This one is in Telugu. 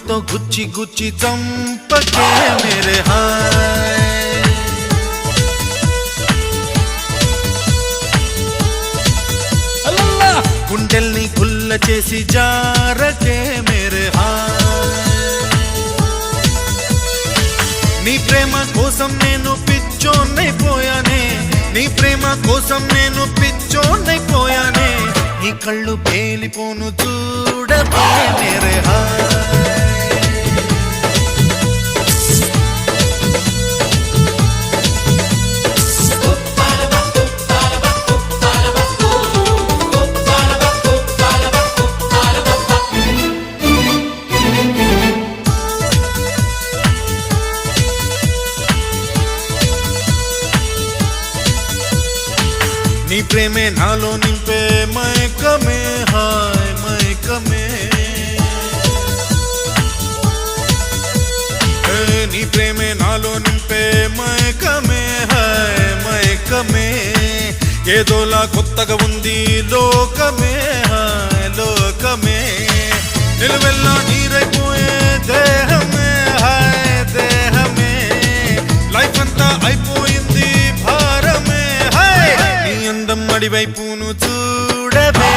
तो गुच्ची गुच्ची चंपके मेरे हाय गुंडेल्नी गुल्ल చేసి జారకే मेरे हाय నీ ప్రేమ కోసం నేను పిచ్చోన్నైపోయానే నీ ప్రేమ కోసం నేను పిచ్చోన్నైపోయానే నీ కళ్ళు పేలిపోను చూడకే मेरे हाय నీ ప్రేమే నాలో నింపే మైకమే హాయ్ మైకమే నీ ప్రేమే నాలో నింపే మైకమే హాయ్ మైకమే ఏదోలా కొత్తగా ఉంది లోకమే హాయ్ లోకమే నిలువెల్లా నీరైపోయే దేహమే హాయ్ దేహమే లైఫ్ అంతా అయిపోయింది భారమే అందం అడివైపును చూడవే